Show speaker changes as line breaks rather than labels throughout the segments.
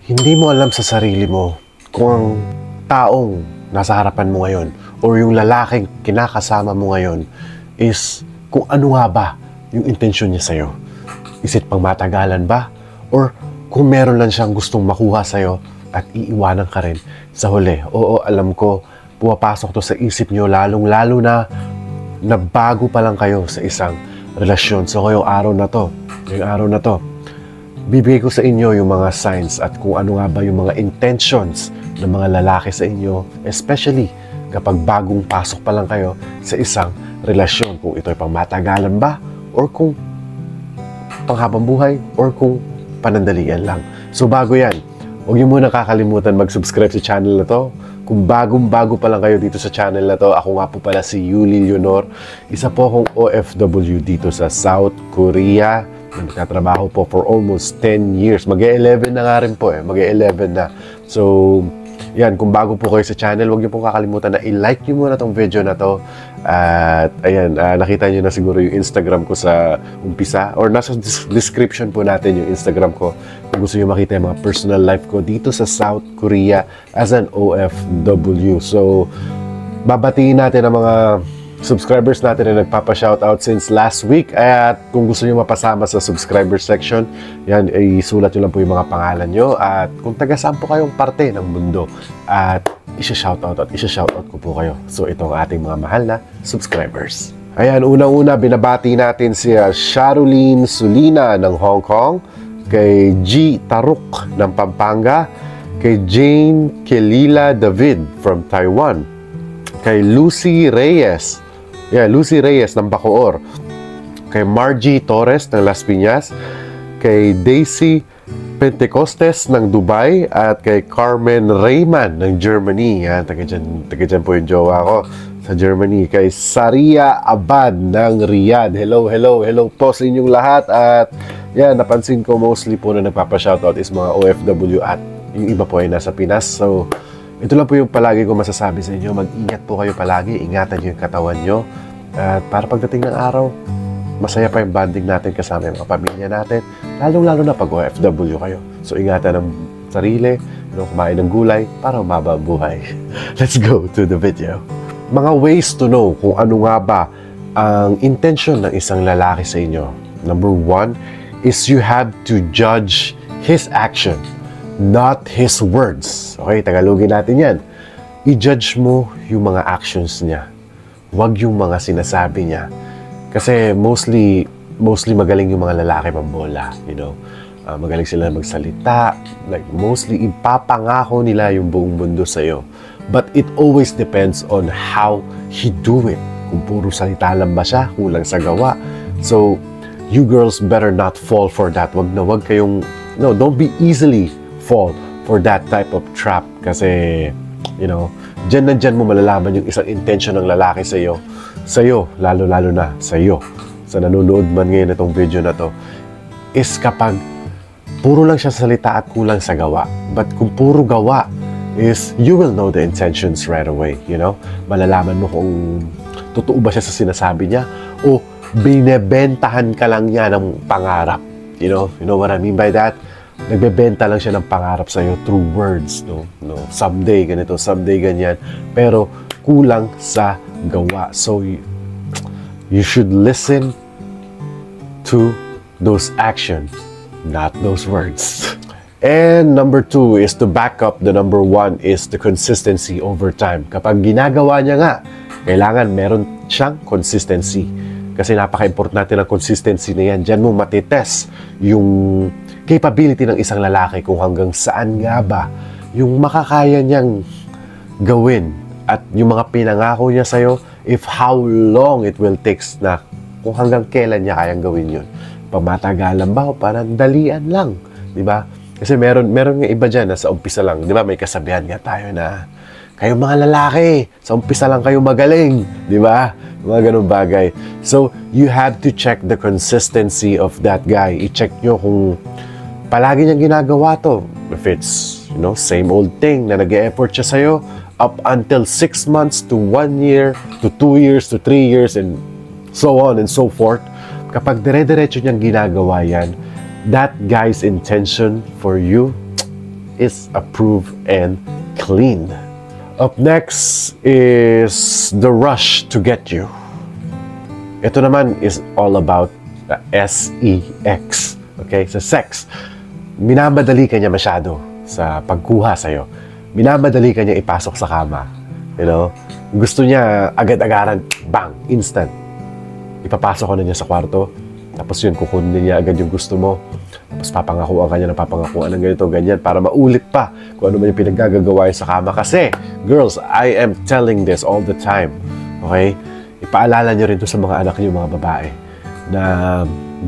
Hindi mo alam sa sarili mo kung ang taong nasa harapan mo ngayon or yung lalaking kinakasama mo ngayon is kung ano nga ba yung intensyon niya sa'yo. Is it pang matagalan ba? Or kung meron lang siyang gustong makuha sa'yo at iiwanan ka rin sa huli. Oo, alam ko, pumapasok to sa isip nyo lalong-lalo na bago pa lang kayo sa isang relasyon. So ngayong araw na to, bibigay ko sa inyo yung mga signs at kung ano nga ba yung mga intentions ng mga lalaki sa inyo, especially kapag bagong pasok pa lang kayo sa isang relasyon. Kung ito'y pang matagalan ba, or kung panghabang buhay, or kung panandalian lang. So bago yan, huwag niyo muna kakalimutan mag-subscribe sa channel na to. Kung bagong-bago pa lang kayo dito sa channel na to, ako nga po pala si Yuli Leonor. Isa po akong OFW dito sa South Korea. Nagtatrabaho po for almost 10 years. Mag-11 na nga rin po Mag-11 na. So, yan. Kung bago po kayo sa channel, huwag niyo pong kakalimutan na i-like niyo muna tong video na to. At, ayan, nakita niyo na siguro yung Instagram ko sa umpisa. Or nasa description po natin yung Instagram ko. Kung gusto niyo makita yung mga personal life ko dito sa South Korea as an OFW. So, babatiin natin ang mga subscribers natin na nagpapa-shoutout since last week. At kung gusto nyo mapasama sa subscriber section, yan, isulat nyo lang po yung mga pangalan nyo. At kung taga-saan po kayong parte ng mundo, at isa-shoutout ko po kayo. So ito ang ating mga mahal na subscribers. Ayan, unang-una, binabati natin si Charolene Sulina ng Hong Kong, kay G. Taruk ng Pampanga, kay Jane Kelila David from Taiwan, kay Lucy Reyes ng Bacoor, kay Margie Torres ng Las Piñas, kay Daisy Pentecostes ng Dubai, at kay Carmen Rayman ng Germany. Yan, taga dyan po yung jowa ko sa Germany. Kay Saria Abad ng Riyadh. Hello po sa inyong lahat. At yan, napansin ko mostly po na nagpapa-shoutout is mga OFW at yung iba po ay nasa Pinas. So, ito lang po yung palagi ko masasabi sa inyo. Mag-ingat po kayo palagi. Ingatan nyo yung katawan nyo. At para pagdating ng araw, masaya pa yung bonding natin kasama yung mga pamilya natin. Lalong-lalo na pag OFW kayo. So, ingatan ng sarili, kumain ng gulay para umaba ang buhay. Let's go to the video. Mga ways to know kung ano nga ba ang intention ng isang lalaki sa inyo. Number 1 is you have to judge his action, not his words. Okay, Tagalogin natin yan. I-judge mo yung mga actions niya. Huwag yung mga sinasabi niya. Kasi mostly magaling yung mga lalaki mambola, magaling sila magsalita. Like, mostly ipapangako nila yung buong mundo sa'yo. But it always depends on how he do it. Kung puro salita lang ba siya, kulang sa gawa. So, you girls better not fall for that. Wag kayong, don't be easily fall for that type of trap. Kasi, dyan mo malalaman yung isang intention ng lalaki sa'yo, lalo na sa'yo, sa nanonood man ngayon itong video na to, is kapag puro lang siya salita at kulang sa gawa. But kung puro gawa, is you will know the intentions right away, Malalaman mo kung totoo ba siya sa sinasabi niya o binebentahan ka lang niya ng pangarap. You know what I mean by that? Nagbebenta lang siya ng pangarap sa'yo through words, someday ganito, someday ganyan, pero kulang sa gawa. So, you should listen to those actions, not those words. And number 2 is to back up the number 1 is the consistency over time. Kapag ginagawa niya nga, kailangan meron siyang consistency. Kasi napaka-important natin ang consistency na yan. Diyan mo matitest yung capability ng isang lalaki kung hanggang saan nga ba yung makakaya niyang gawin at yung mga pinangako niya sa'yo, if how long it will take na kung hanggang kailan niya kayang gawin yun. Pamatagalan ba o panandalian lang, di ba? Kasi meron nga iba dyan na sa umpisa lang, di ba? May kasabihan nga tayo na kayong mga lalaki, sa umpisa lang kayo magaling, di ba? Mga ganun bagay. So, you have to check the consistency of that guy. I-check nyo kung palagi niyang ginagawa to. If it's, same old thing na nag-e-effort siya sa'yo up until 6 months to 1 year to 2 years to 3 years and so on and so forth. Kapag dire-diretso niyang ginagawa yan, that guy's intention for you is approved and clean. Up next is the rush to get you. Ito naman is all about the sex. Okay? Sa sex. Minamadali ka niya masyado sa pagkuha sa'yo. Minamadali ka niya ipasok sa kama. You know? Gusto niya agad-agaran, bang, instant. Ipapasok ko na niya sa kwarto. Tapos yun, kukunin niya agad yung gusto mo. Tapos papangakuan ka niya na papangakuan ng ganito, ganyan, para maulit pa kung ano man yung pinaggagawa sa kama. Kasi, girls, I am telling this all the time. Okay? Ipaalala niyo rin to sa mga anak niyo, mga babae, na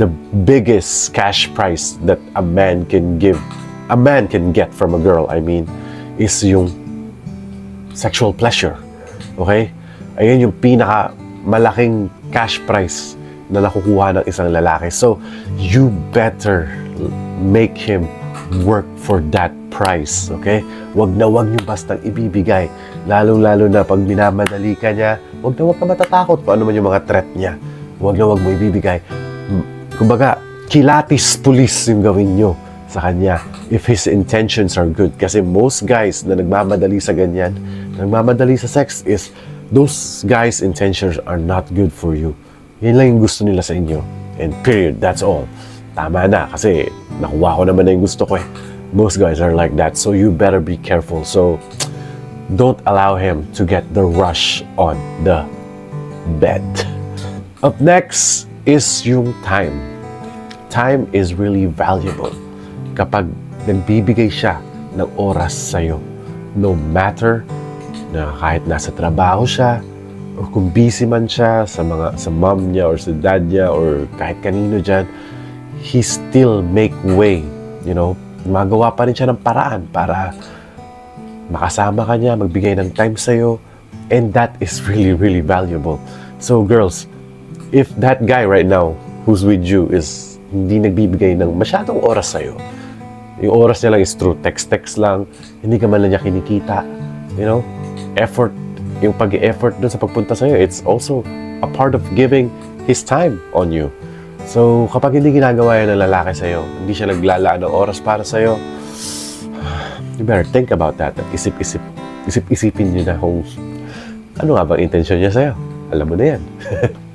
the biggest cash prize that a man can get from a girl, I mean, is yung sexual pleasure. Okay? Ayun yung pinaka malaking cash prize na nakukuha ng isang lalaki. So, you better make him work for that price. Okay? Wag na wag niyo bastang ibibigay. Lalo-lalo na pag minamadali ka niya, wag na wag ka matatakot kung ano man yung mga threat niya. Wag na wag mo ibibigay. Kumbaga, kilatis pulis yung gawin niyo sa kanya if his intentions are good. Kasi most guys na nagmamadali sa ganyan, nagmamadali sa sex, is those guys' intentions are not good for you. Yan lang yung gusto nila sa inyo. And period. That's all. Tama na. Kasi nakuha ko naman na yung gusto ko eh. Most guys are like that. So you better be careful. So don't allow him to get the rush on the bed. Up next is yung time. Time is really valuable. Kapag nagbibigay siya ng oras sa'yo, no matter na kahit nasa trabaho siya, or kung busy man siya sa mom niya or sa dad niya or kahit kanino dyan, he still make way, you know, magawa pa rin siya ng paraan para makasama ka niya, magbigay ng time sa'yo, and that is really, really valuable. So girls, if that guy right now who's with you is hindi nagbibigay ng masyadong oras sa'yo, yung oras niya lang is through text lang, hindi ka man lang niya kinikita, you know, effort, yung pag-effort dun sa pagpunta sa'yo, it's also a part of giving his time on you. So, kapag hindi ginagawa yan ng lalaki sa'yo, hindi siya naglalaan ng oras para sa'yo, you better think about that. At isip-isipin nyo na kung ano nga bang intention niya sa'yo. Alam mo na yan.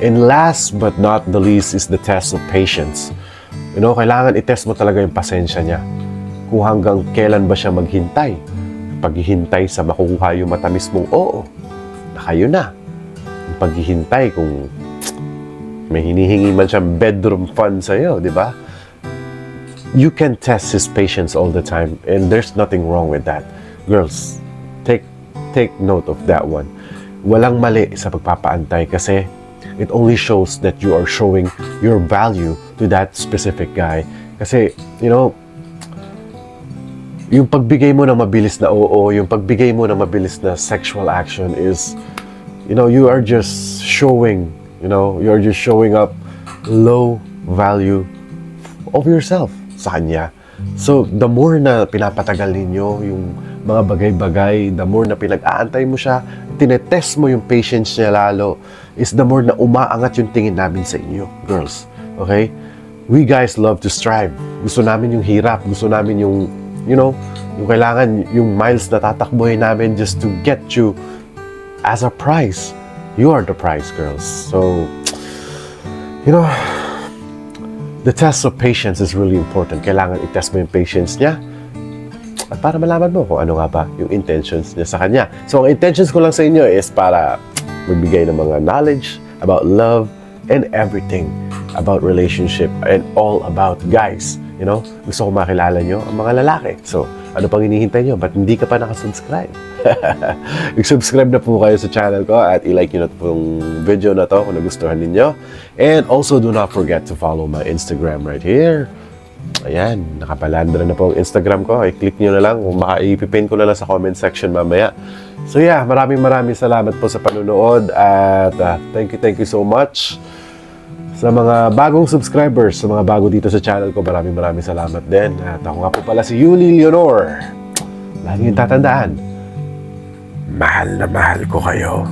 And last but not the least is the test of patience. You know, kailangan i-test mo talaga yung pasensya niya. Kung hanggang kailan ba siya maghintay. Paghihintay sa makukuha yung matamis mong oo, na kayo na. Yung paghihintay kung may hinihingi man siyang bedroom fund sa'yo, di ba? You can test his patience all the time, and there's nothing wrong with that. Girls, take note of that one. Walang mali sa pagpapaantay kasi it only shows that you are showing your value to that specific guy. Kasi, you know, yung pagbigay mo ng mabilis na oo, yung pagbigay mo ng mabilis na sexual action is, you know, you are just showing up low value of yourself sa kanya. So, the more na pinapatagal ninyo yung mga bagay-bagay, the more na pinag-aantay mo siya, tinetest mo yung patience niya lalo, is the more na umaangat yung tingin namin sa inyo, girls. Okay? We guys love to strive. Gusto namin yung hirap, gusto namin yung, you know, yung kailangan, yung miles na tatakbuhin namin just to get you as a prize. You are the prize, girls. So, you know, the test of patience is really important. Kailangan i-test mo yung patience niya at para malaman mo kung ano nga ba yung intentions niya sa kanya. So, ang intentions ko lang sa inyo is para magbigay ng mga knowledge about love and everything about relationship and all about guys. You know, gusto ko makilala nyo ang mga lalaki. So, ano pang hinihintay nyo? Ba't hindi ka pa nakasubscribe? I-subscribe na po kayo sa channel ko at i-like nyo na itong video na to kung nagustuhan ninyo. And also, do not forget to follow my Instagram right here. Ayan, nakapalandra na po ang Instagram ko. I-click nyo na lang. Kung maka-ipipin ko na lang sa comment section mamaya. So yeah, maraming salamat po sa panunood. At thank you so much. Sa mga bagong subscribers, sa mga bago dito sa channel ko, maraming salamat din. At ako nga po pala si Yuli Leonor. Lagi yung tatandaan, mahal na mahal ko kayo.